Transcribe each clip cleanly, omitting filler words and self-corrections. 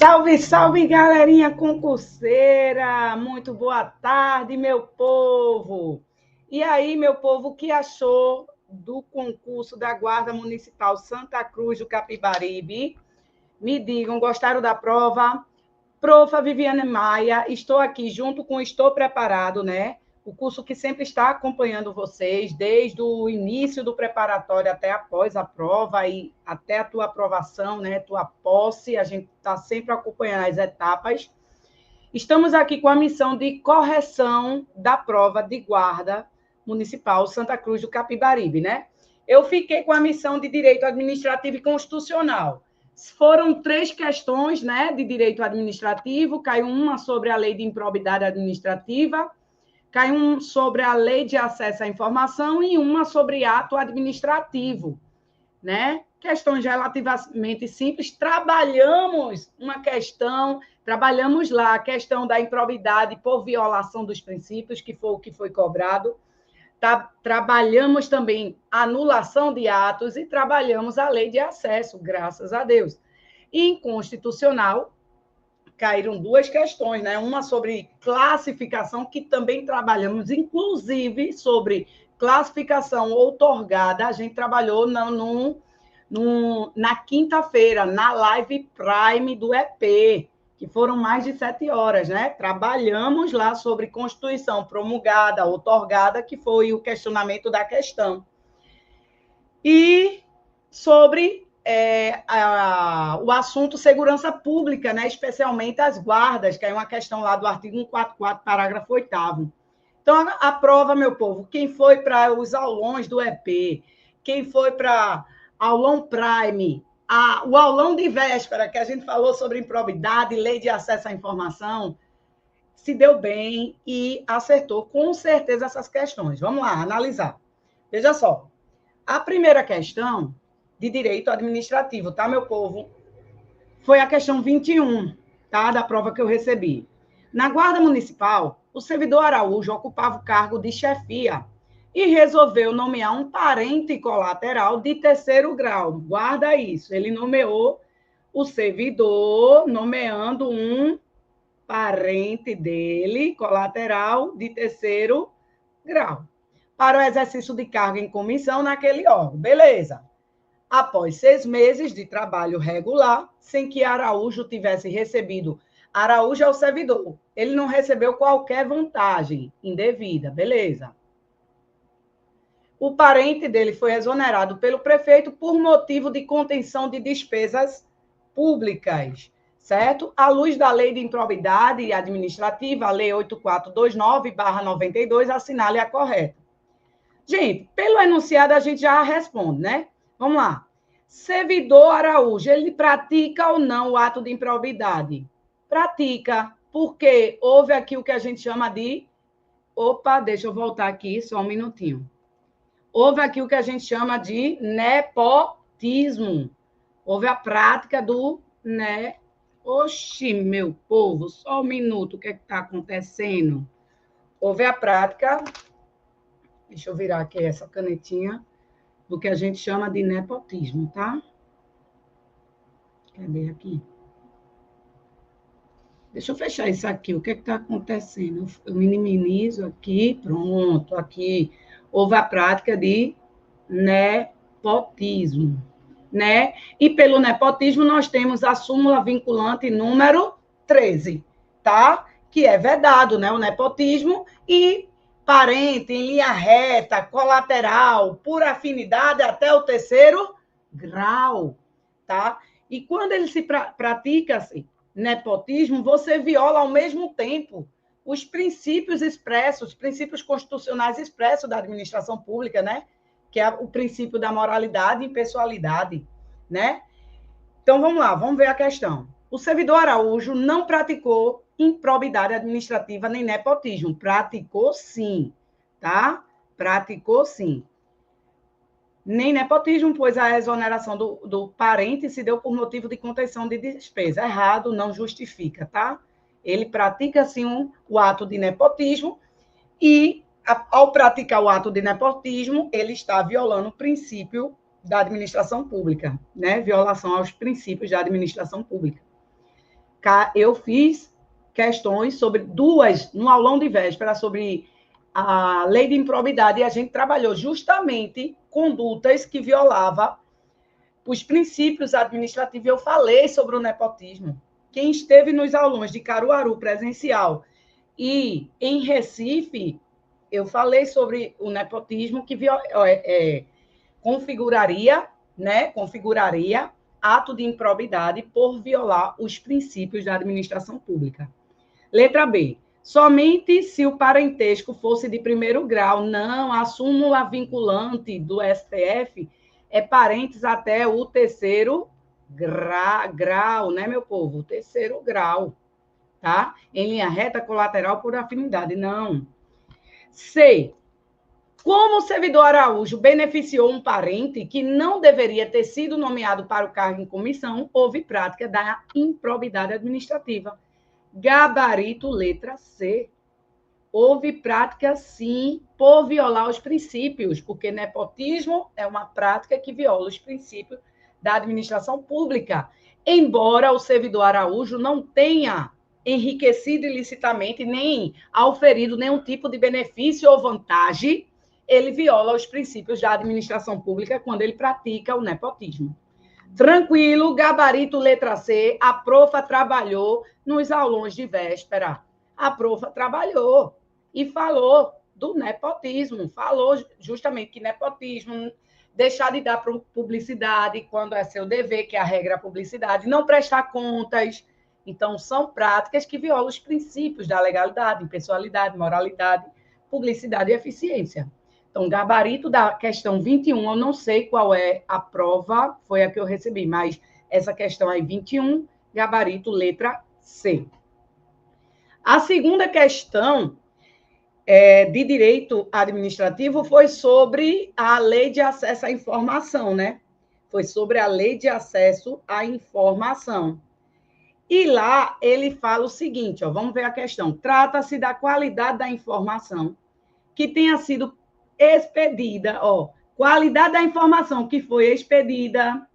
Salve, salve, galerinha concurseira! Muito boa tarde, meu povo! E aí, meu povo, o que achou do concurso da Guarda Municipal Santa Cruz do Capibaribe? Me digam, gostaram da prova? Profa Viviane Maia, estou aqui junto com Estou Preparado, né? O curso que sempre está acompanhando vocês, desde o início do preparatório até após a prova e até a tua aprovação, né? Tua posse, a gente está sempre acompanhando as etapas. Estamos aqui com a missão de correção da prova de guarda municipal Santa Cruz do Capibaribe, né? Eu fiquei com a missão de Direito Administrativo e Constitucional. Foram 3 questões, né, de direito administrativo, caiu uma sobre a lei de improbidade administrativa, caiu uma sobre a lei de acesso à informação e uma sobre ato administrativo, né? Questões relativamente simples. Trabalhamos lá a questão da improbidade por violação dos princípios, que foi o que foi cobrado. Trabalhamos também a anulação de atos e trabalhamos a lei de acesso, graças a Deus. E inconstitucional, caíram 2 questões, né? Uma sobre classificação, que também trabalhamos, inclusive sobre classificação outorgada, a gente trabalhou na quinta-feira, na live Prime do EP, que foram mais de 7 horas, né? Trabalhamos lá sobre Constituição promulgada, outorgada, que foi o questionamento da questão. E sobre o assunto segurança pública, né? Especialmente as guardas, que é uma questão lá do artigo 144, parágrafo 8º. Então, a prova, meu povo, quem foi para os aulões do EP, quem foi para aulão Prime, o aulão de véspera, que a gente falou sobre improbidade, lei de acesso à informação, se deu bem e acertou com certeza essas questões. Vamos lá, analisar. Veja só, a primeira questão de direito administrativo, tá, meu povo? Foi a questão 21, tá, da prova que eu recebi. Na Guarda Municipal, o servidor Araújo ocupava o cargo de chefia e resolveu nomear um parente colateral de 3º grau. Guarda isso, ele nomeou o servidor, nomeando um parente dele, colateral, de 3º grau, para o exercício de cargo em comissão naquele órgão. Beleza. Após 6 meses de trabalho regular, sem que Araújo tivesse recebido. Araújo é o servidor. Ele não recebeu qualquer vantagem indevida. Beleza. O parente dele foi exonerado pelo prefeito por motivo de contenção de despesas públicas, certo? À luz da lei de improbidade administrativa, a lei 8429/92, assinale a correta. Gente, pelo enunciado a gente já responde, né? Vamos lá. Servidor Araújo, ele pratica ou não o ato de improbidade? Pratica, porque houve aqui o que a gente chama de... Opa, deixa eu voltar aqui, só um minutinho. Houve aqui o que a gente chama de nepotismo. Houve a prática do... Oxi, meu povo, só um minuto, o que está acontecendo? Houve a prática... Deixa eu virar aqui essa canetinha, do que a gente chama de nepotismo, tá? Cadê aqui? Deixa eu fechar isso aqui. O que está acontecendo? Eu minimizo aqui, pronto, aqui. Houve a prática de nepotismo, né? E pelo nepotismo nós temos a súmula vinculante número 13, tá? Que é vedado, né? O nepotismo e parente, em linha reta, colateral, por afinidade até o 3º grau, tá? E quando ele se pratica-se nepotismo, você viola ao mesmo tempo os princípios expressos, os princípios constitucionais expressos da administração pública, né? Que é o princípio da moralidade e impessoalidade, né? Então, vamos lá, vamos ver a questão. O servidor Araújo não praticou improbidade administrativa nem nepotismo. Praticou sim, tá? Praticou sim. Nem nepotismo, pois a exoneração do parente se deu por motivo de contenção de despesa. Errado, não justifica, tá? Ele pratica sim o ato de nepotismo e, ao praticar o ato de nepotismo, ele está violando o princípio da administração pública, né? Violação aos princípios da administração pública. Eu fiz questões sobre duas, no aulão de véspera, sobre a lei de improbidade, e a gente trabalhou justamente condutas que violavam os princípios administrativos. Eu falei sobre o nepotismo. Quem esteve nos aulões de Caruaru presencial e em Recife, eu falei sobre o nepotismo que configuraria ato de improbidade por violar os princípios da administração pública. Letra B. Somente se o parentesco fosse de primeiro grau. Não, a súmula vinculante do STF é parentes até o terceiro grau, né, meu povo? O terceiro grau, tá? Em linha reta colateral por afinidade. Não. C. Como o servidor Araújo beneficiou um parente que não deveria ter sido nomeado para o cargo em comissão, houve prática da improbidade administrativa. Gabarito, letra C. Houve prática, sim, por violar os princípios, porque nepotismo é uma prática que viola os princípios da administração pública. Embora o servidor Araújo não tenha enriquecido ilicitamente, nem auferido nenhum tipo de benefício ou vantagem, ele viola os princípios da administração pública quando ele pratica o nepotismo. Tranquilo, gabarito letra C, a profa trabalhou nos aulões de véspera. A profa trabalhou e falou do nepotismo, falou justamente que nepotismo, deixar de dar publicidade quando é seu dever, que é a regra da publicidade, não prestar contas. Então, são práticas que violam os princípios da legalidade, impessoalidade, moralidade, publicidade e eficiência. Então, gabarito da questão 21, eu não sei qual é a prova, foi a que eu recebi, mas essa questão aí, 21, gabarito, letra C. A segunda questão de direito administrativo foi sobre a lei de acesso à informação, né? Foi sobre a lei de acesso à informação. E lá ele fala o seguinte, ó, vamos ver a questão. Trata-se da qualidade da informação que tenha sido expedida, ó, qualidade da informação que foi expedida,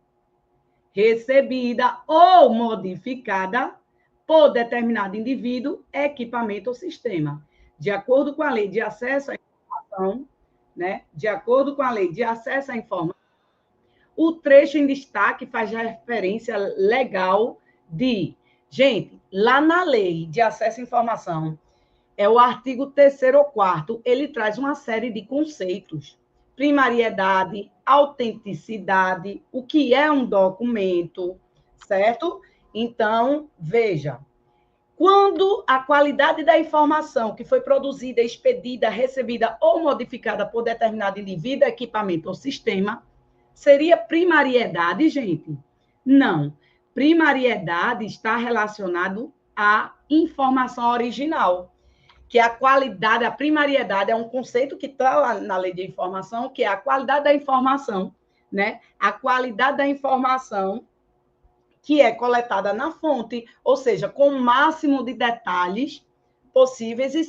recebida ou modificada por determinado indivíduo, equipamento ou sistema. De acordo com a lei de acesso à informação, né? De acordo com a lei de acesso à informação, o trecho em destaque faz referência legal de... Gente, lá na lei de acesso à informação, é o artigo 3º ou 4º, ele traz uma série de conceitos. Primariedade, autenticidade, o que é um documento, certo? Então, veja, quando a qualidade da informação que foi produzida, expedida, recebida ou modificada por determinado indivíduo, equipamento ou sistema, seria primariedade, gente? Não. Primariedade está relacionado à informação original, que a qualidade, a primariedade é um conceito que está lá na lei de informação, que é a qualidade da informação, né? A qualidade da informação que é coletada na fonte, ou seja, com o máximo de detalhes possíveis e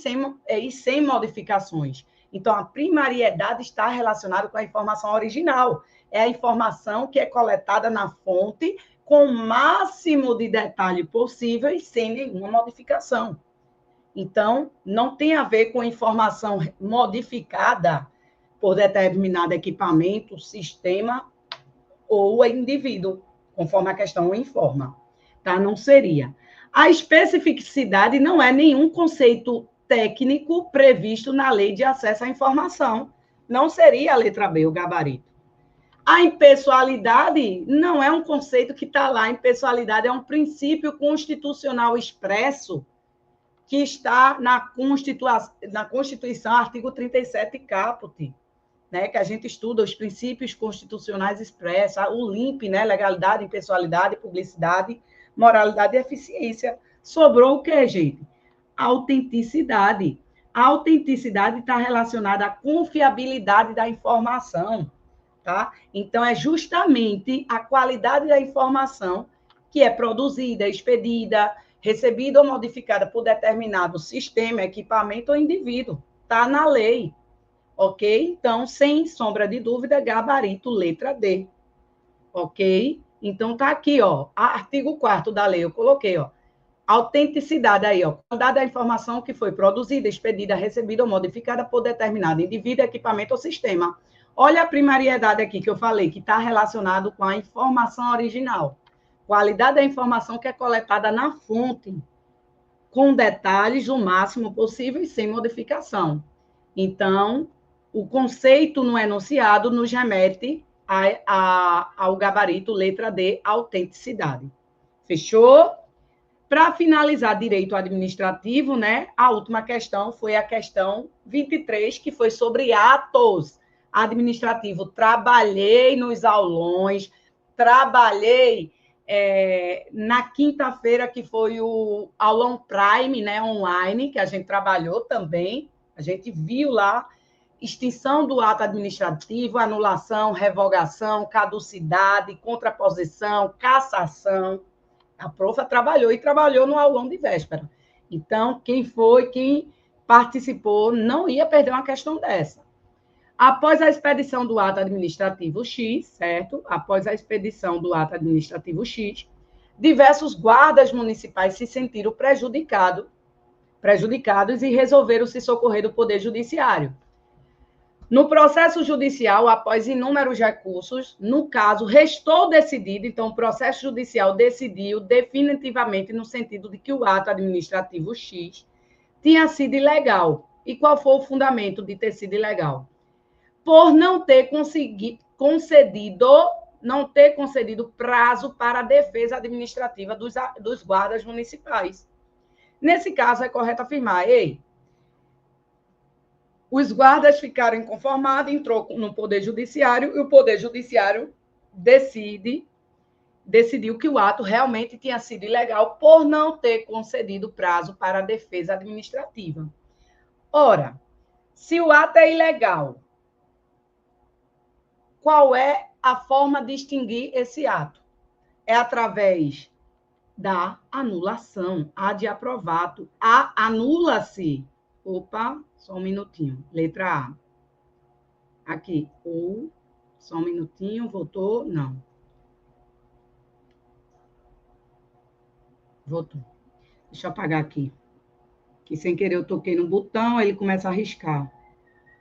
sem modificações. Então, a primariedade está relacionada com a informação original. É a informação que é coletada na fonte com o máximo de detalhe possível e sem nenhuma modificação. Então, não tem a ver com informação modificada por determinado equipamento, sistema ou indivíduo, conforme a questão informa. Tá? Não seria. A especificidade não é nenhum conceito técnico previsto na lei de acesso à informação. Não seria a letra B, o gabarito. A impessoalidade não é um conceito que está lá. A impessoalidade é um princípio constitucional expresso que está na Constituição, artigo 37, caput, né, que a gente estuda os princípios constitucionais expressos, o LIMP, né, legalidade, impessoalidade, publicidade, moralidade e eficiência. Sobrou o quê, gente? Autenticidade. A autenticidade está relacionada à confiabilidade da informação, tá? Então, é justamente a qualidade da informação que é produzida, expedida, recebida ou modificada por determinado sistema, equipamento ou indivíduo. Está na lei. Ok? Então, sem sombra de dúvida, gabarito, letra D. Ok? Então, está aqui, ó, artigo 4º da lei, eu coloquei, ó. Autenticidade aí, ó. Qualidade da informação que foi produzida, expedida, recebida ou modificada por determinado indivíduo, equipamento ou sistema. Olha a primariedade aqui que eu falei, que está relacionado com a informação original. Qualidade da informação que é coletada na fonte, com detalhes o máximo possível e sem modificação. Então, o conceito no enunciado nos remete ao gabarito letra D, autenticidade. Fechou? Para finalizar direito administrativo, né, a última questão foi a questão 23, que foi sobre atos administrativos. Trabalhei nos aulões, trabalhei na quinta-feira, que foi o aulão Prime, né, online, que a gente trabalhou também. A gente viu lá extinção do ato administrativo, anulação, revogação, caducidade, contraposição, cassação. A profa trabalhou e trabalhou no aulão de véspera. Então, quem participou não ia perder uma questão dessa. Após a expedição do ato administrativo X, certo? Após a expedição do ato administrativo X, diversos guardas municipais se sentiram prejudicados e resolveram se socorrer do Poder Judiciário. No processo judicial, após inúmeros recursos, no caso, restou decidido, então o processo judicial decidiu definitivamente no sentido de que o ato administrativo X tinha sido ilegal. E qual foi o fundamento de ter sido ilegal? Por não ter concedido prazo para a defesa administrativa dos guardas municipais. Nesse caso, é correto afirmar, os guardas ficaram inconformados, entrou no Poder Judiciário e o Poder Judiciário decidiu que o ato realmente tinha sido ilegal por não ter concedido prazo para a defesa administrativa. Ora, se o ato é ilegal, qual é a forma de extinguir esse ato? É através da anulação, ad aprovato, anula-se. Opa, só um minutinho. Letra A. Aqui. Só um minutinho. Voltou? Não. Voltou. Deixa eu apagar aqui. Que sem querer eu toquei no botão, ele começa a riscar.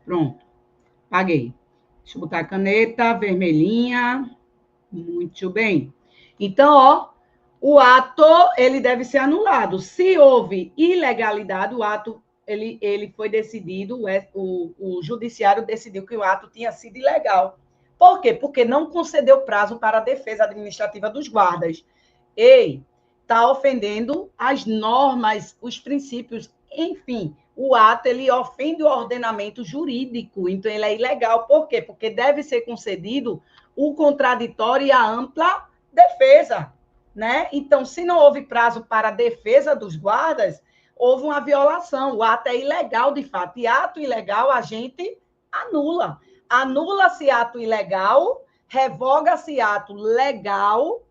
Pronto. Apaguei. Deixa eu botar a caneta vermelhinha. Muito bem. Então, ó, o ato, ele deve ser anulado. Se houve ilegalidade, o ato ele foi decidido, o judiciário decidiu que o ato tinha sido ilegal. Por quê? Porque não concedeu prazo para a defesa administrativa dos guardas. Está ofendendo as normas, os princípios, enfim, o ato ele ofende o ordenamento jurídico, então ele é ilegal. Por quê? Porque deve ser concedido o contraditório e a ampla defesa, né? Então, se não houve prazo para a defesa dos guardas, houve uma violação. O ato é ilegal, de fato. E ato ilegal, a gente anula. Anula-se ato ilegal, revoga-se ato legal,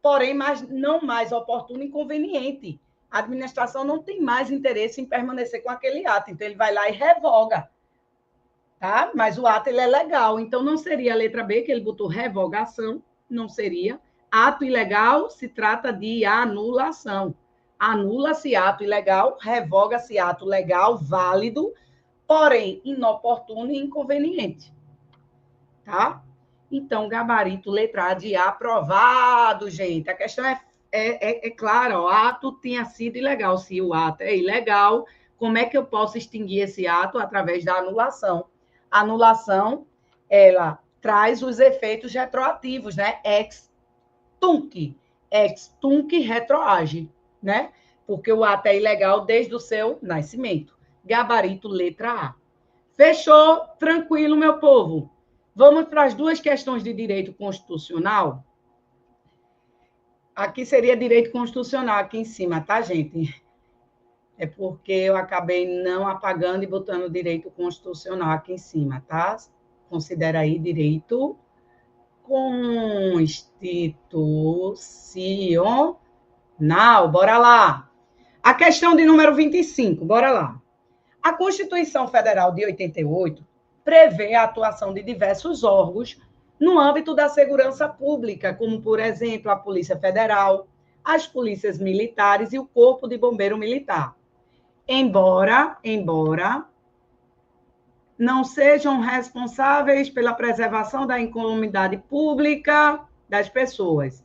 porém não mais oportuno e conveniente. A administração não tem mais interesse em permanecer com aquele ato. Então, ele vai lá e revoga. Tá? Mas o ato ele é legal. Então, não seria a letra B, que ele botou revogação. Não seria. Ato ilegal se trata de anulação. Anula-se ato ilegal, revoga-se ato legal, válido, porém inoportuno e inconveniente. Tá? Então, gabarito, letra A de aprovado, gente. A questão é clara, o ato tinha sido ilegal. Se o ato é ilegal, como é que eu posso extinguir esse ato? Através da anulação. A anulação, ela traz os efeitos retroativos, né? Ex tunc retroage, né? Porque o ato é ilegal desde o seu nascimento. Gabarito, letra A. Fechou? Tranquilo, meu povo. Vamos para as duas questões de direito constitucional. Aqui seria direito constitucional, aqui em cima, tá, gente? É porque eu acabei não apagando e botando direito constitucional aqui em cima, tá? Considera aí direito constitucional. Bora lá. A questão de número 25, bora lá. A Constituição Federal de 88 prevê a atuação de diversos órgãos no âmbito da segurança pública, como, por exemplo, a Polícia Federal, as polícias militares e o Corpo de Bombeiro Militar. Embora não sejam responsáveis pela preservação da incolumidade pública das pessoas.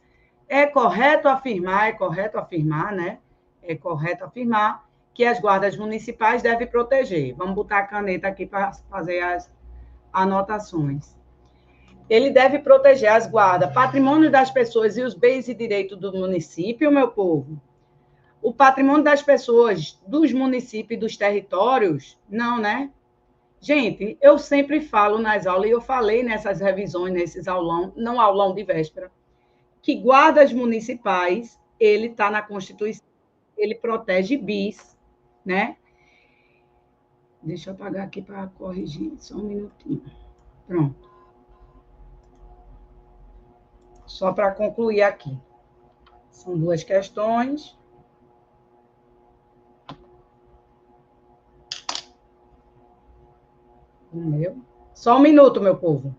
É correto afirmar, né? É correto afirmar que as guardas municipais devem proteger. Vamos botar a caneta aqui para fazer as anotações. Ele deve proteger as guardas, patrimônio das pessoas e os bens e direitos do município, meu povo. O patrimônio das pessoas, dos municípios e dos territórios, não, né? Gente, eu sempre falo nas aulas, e eu falei nessas revisões, nesses aulão, não aulão de véspera, que guardas municipais, ele está na Constituição, ele protege bis, né? Deixa eu apagar aqui para corrigir, só um minutinho. Pronto. Só para concluir aqui. São duas questões. Só um minuto, meu povo.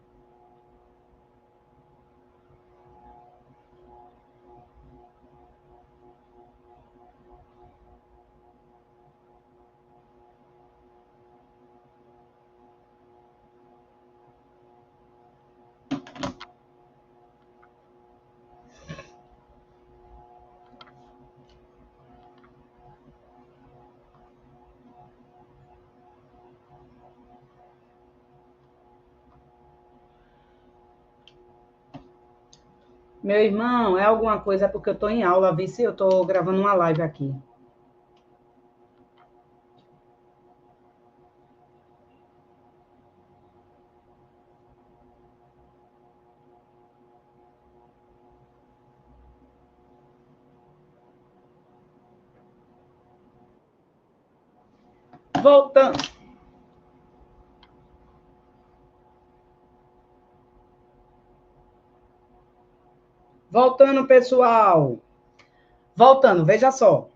Meu irmão, é alguma coisa porque eu estou em aula, vi se eu estou gravando uma live aqui. Voltando. Voltando, pessoal. Voltando, veja só.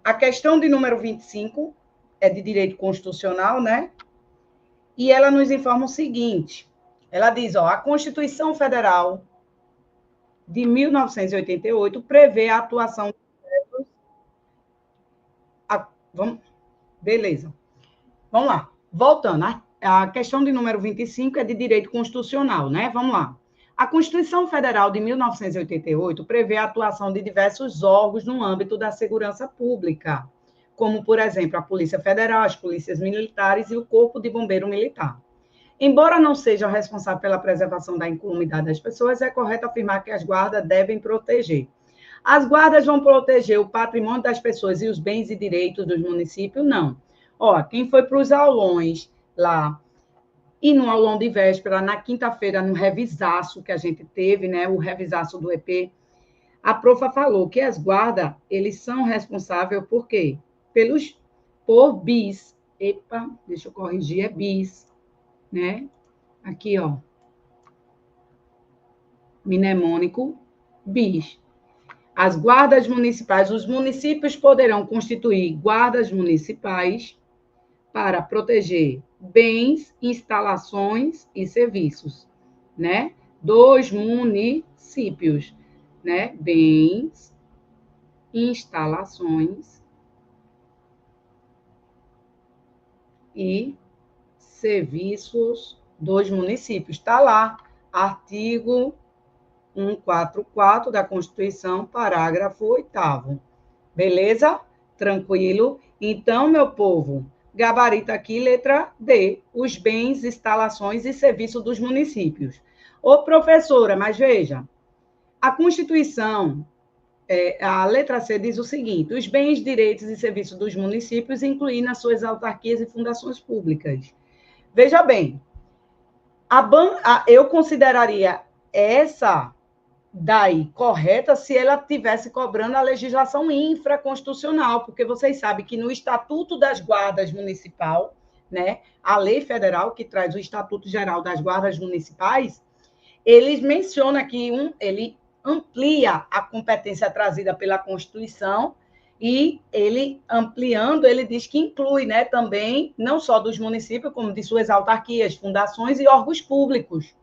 A questão de número 25 é de direito constitucional, né? E ela nos informa o seguinte. Ela diz, ó, a Constituição Federal de 1988 prevê a atuação... Beleza. Vamos lá. Voltando. A questão de número 25 é de direito constitucional, né? Vamos lá. A Constituição Federal de 1988 prevê a atuação de diversos órgãos no âmbito da segurança pública, como, por exemplo, a Polícia Federal, as polícias militares e o Corpo de Bombeiro Militar. Embora não sejam responsáveis pela preservação da incolumidade das pessoas, é correto afirmar que as guardas devem proteger. As guardas vão proteger o patrimônio das pessoas e os bens e direitos dos municípios? Não. Ó, quem foi para os aulões lá, e no aulão de véspera, na quinta-feira, no revisaço que a gente teve, né, o revisaço do EP, a profa falou que as guardas, eles são responsáveis por quê? Por bis. Epa, deixa eu corrigir, é bis, né? Aqui, ó. Mnemônico, bis. As guardas municipais, os municípios poderão constituir guardas municipais para proteger bens, instalações e serviços, né? Dos municípios, né? Bens, instalações e serviços dos municípios. Está lá, artigo 144 da Constituição, parágrafo 8º. Beleza? Tranquilo? Então, meu povo, gabarito aqui, letra D, os bens, instalações e serviços dos municípios. Ô, professora, mas veja, a Constituição, a letra C diz o seguinte, os bens, direitos e serviços dos municípios, incluindo as suas autarquias e fundações públicas. Veja bem, eu consideraria essa daí correta se ela estivesse cobrando a legislação infraconstitucional, porque vocês sabem que no Estatuto das Guardas Municipal, né, a lei federal que traz o Estatuto Geral das Guardas Municipais, eles mencionam que ele amplia a competência trazida pela Constituição e ele, ampliando, ele diz que inclui, né, também, não só dos municípios, como de suas autarquias, fundações e órgãos públicos.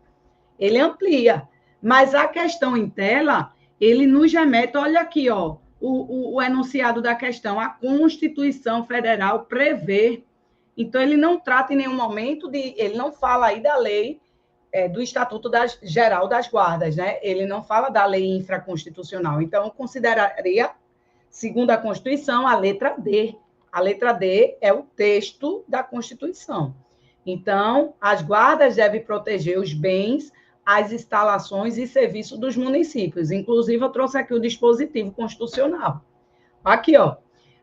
Ele amplia. Mas a questão em tela, ele nos remete, olha aqui, ó, o enunciado da questão, a Constituição Federal prevê. Então, ele não trata em nenhum momento ele não fala aí da lei do Estatuto Geral das Guardas, né? Ele não fala da lei infraconstitucional. Então, eu consideraria, segundo a Constituição, a letra D. A letra D é o texto da Constituição. Então, as guardas devem proteger os bens, as instalações e serviços dos municípios. Inclusive, eu trouxe aqui o dispositivo constitucional. Aqui, ó.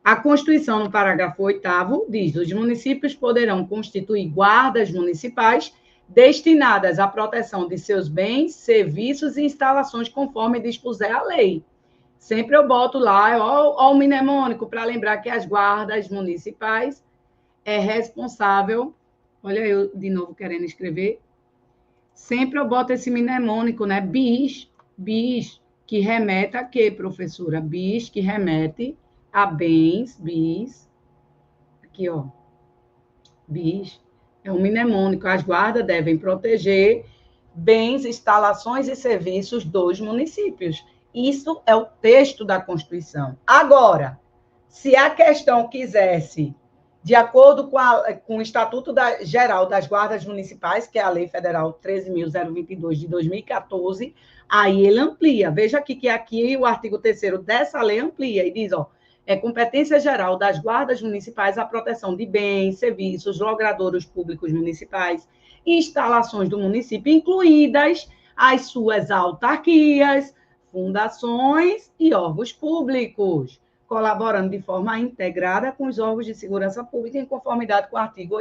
A Constituição, no parágrafo 8º, diz: os municípios poderão constituir guardas municipais destinadas à proteção de seus bens, serviços e instalações conforme dispuser a lei. Sempre eu boto lá, ó o mnemônico, para lembrar que as guardas municipais é responsável. Olha eu de novo querendo escrever. Sempre eu boto esse mnemônico, né? Bis, que remete a quê, professora? Bis, que remete a bens, bis. Aqui, ó. Bis. É um mnemônico. As guardas devem proteger bens, instalações e serviços dos municípios. Isso é o texto da Constituição. Agora, se a questão quisesse, de acordo com o Estatuto Geral das Guardas Municipais, que é a Lei Federal 13.022 de 2014, aí ele amplia. Veja aqui que aqui o artigo 3º dessa lei amplia e diz, ó, é competência geral das guardas municipais a proteção de bens, serviços, logradouros públicos municipais, instalações do município, incluídas as suas autarquias, fundações e órgãos públicos, colaborando de forma integrada com os órgãos de segurança pública em conformidade com o artigo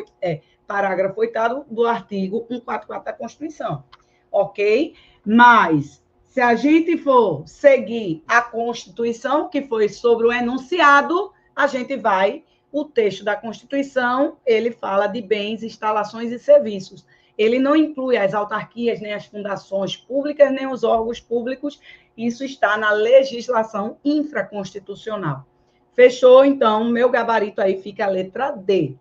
parágrafo 8º do artigo 144 da Constituição. Ok? Mas, se a gente for seguir a Constituição, que foi sobre o enunciado, a gente vai, o texto da Constituição, ele fala de bens, instalações e serviços. Ele não inclui as autarquias, nem as fundações públicas, nem os órgãos públicos. Isso está na legislação infraconstitucional. Fechou? Então, meu gabarito aí fica a letra D.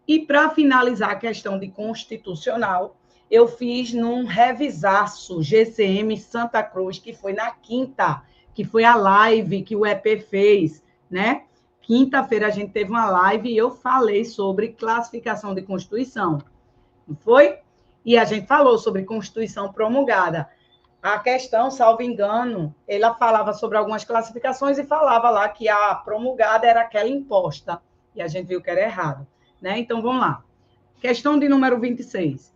E, para finalizar a questão de constitucional, eu fiz num revisaço GCM Santa Cruz, que foi na quinta, que foi a live que o EP fez, né? Quinta-feira a gente teve uma live e eu falei sobre classificação de Constituição. Não foi? E a gente falou sobre Constituição promulgada. A questão, salvo engano, ela falava sobre algumas classificações e falava lá que a promulgada era aquela imposta. E a gente viu que era errado. Né? Então, vamos lá. Questão de número 26.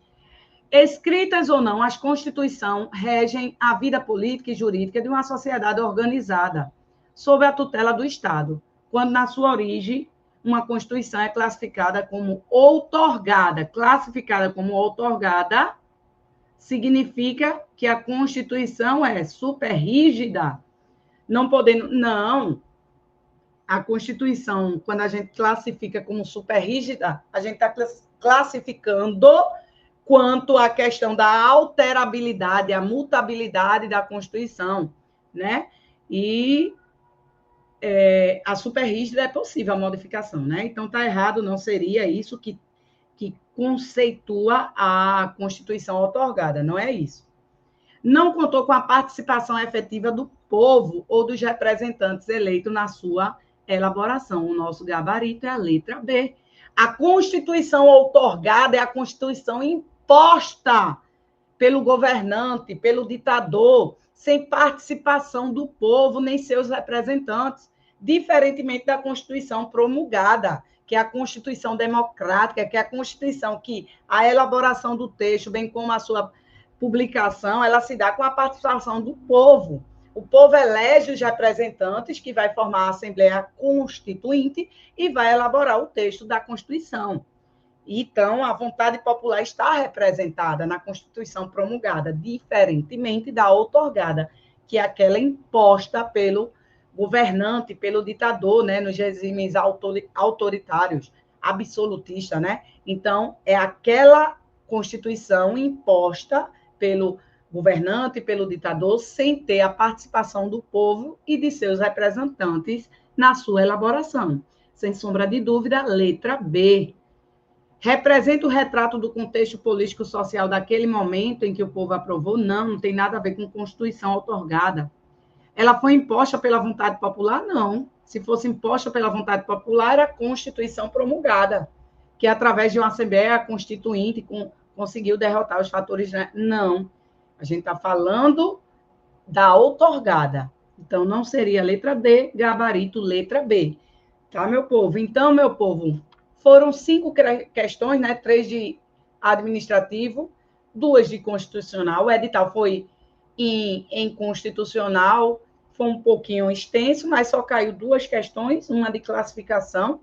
Escritas ou não, as Constituições regem a vida política e jurídica de uma sociedade organizada, sob a tutela do Estado, quando, na sua origem, uma Constituição é classificada como outorgada. Classificada como outorgada significa que a Constituição é super rígida, não podendo... Não. A Constituição, quando a gente classifica como super rígida, a gente está classificando quanto à questão da alterabilidade, a mutabilidade da Constituição, né? E a super rígida é possível a modificação, né? Então, está errado, não seria isso que conceitua a Constituição outorgada, não é isso. Não contou com a participação efetiva do povo ou dos representantes eleitos na sua elaboração. O nosso gabarito é a letra B. A Constituição outorgada é a Constituição imposta pelo governante, pelo ditador, sem participação do povo nem seus representantes, diferentemente da Constituição promulgada, que é a Constituição democrática, que é a Constituição que a elaboração do texto, bem como a sua publicação, ela se dá com a participação do povo. O povo elege os representantes que vai formar a Assembleia Constituinte e vai elaborar o texto da Constituição. Então, a vontade popular está representada na Constituição promulgada, diferentemente da outorgada, que é aquela imposta pelo governante, pelo ditador, né, nos regimes autoritários, absolutistas, né? Então, é aquela Constituição imposta pelo governante, pelo ditador, sem ter a participação do povo e de seus representantes na sua elaboração. Sem sombra de dúvida, letra B. Representa o retrato do contexto político-social daquele momento em que o povo aprovou? Não, não tem nada a ver com Constituição outorgada. Ela foi imposta pela vontade popular? Não. Se fosse imposta pela vontade popular, era a Constituição promulgada, que através de uma Assembleia Constituinte conseguiu derrotar os fatores. Não. A gente está falando da outorgada. Então, não seria letra D, gabarito letra B. Tá, meu povo? Então, meu povo, foram 5 questões, né? 3 de administrativo, 2 de constitucional. O edital foi em constitucional, foi um pouquinho extenso, mas só caiu 2 questões, uma de classificação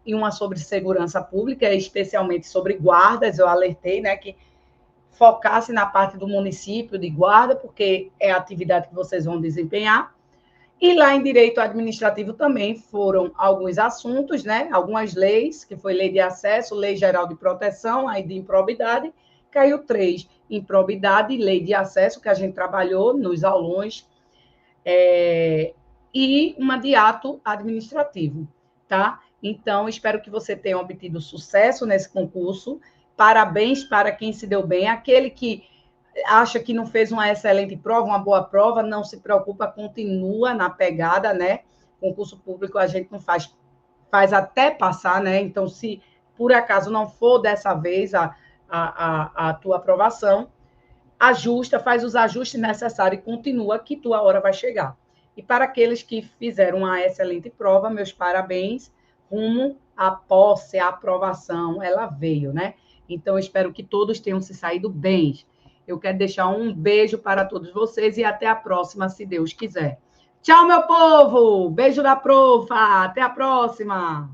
e uma sobre segurança pública, especialmente sobre guardas. Eu alertei, né, que focasse na parte do município de guarda, porque é a atividade que vocês vão desempenhar. E lá em direito administrativo também foram alguns assuntos, né? Algumas leis, que foi lei de acesso, lei geral de proteção, aí de improbidade, caiu 3, improbidade e lei de acesso, que a gente trabalhou nos aulões, e uma de ato administrativo, tá? Então, espero que você tenha obtido sucesso nesse concurso. Parabéns para quem se deu bem. Aquele que acha que não fez uma excelente prova, uma boa prova, não se preocupa, continua na pegada, né? Concurso público a gente não faz até passar, né? Então, se por acaso não for dessa vez a tua aprovação, ajusta, faz os ajustes necessários e continua que tua hora vai chegar. E para aqueles que fizeram uma excelente prova, meus parabéns, rumo à posse, à aprovação, ela veio, né? Então, espero que todos tenham se saído bem. Eu quero deixar um beijo para todos vocês e até a próxima, se Deus quiser. Tchau, meu povo! Beijo da profa! Até a próxima!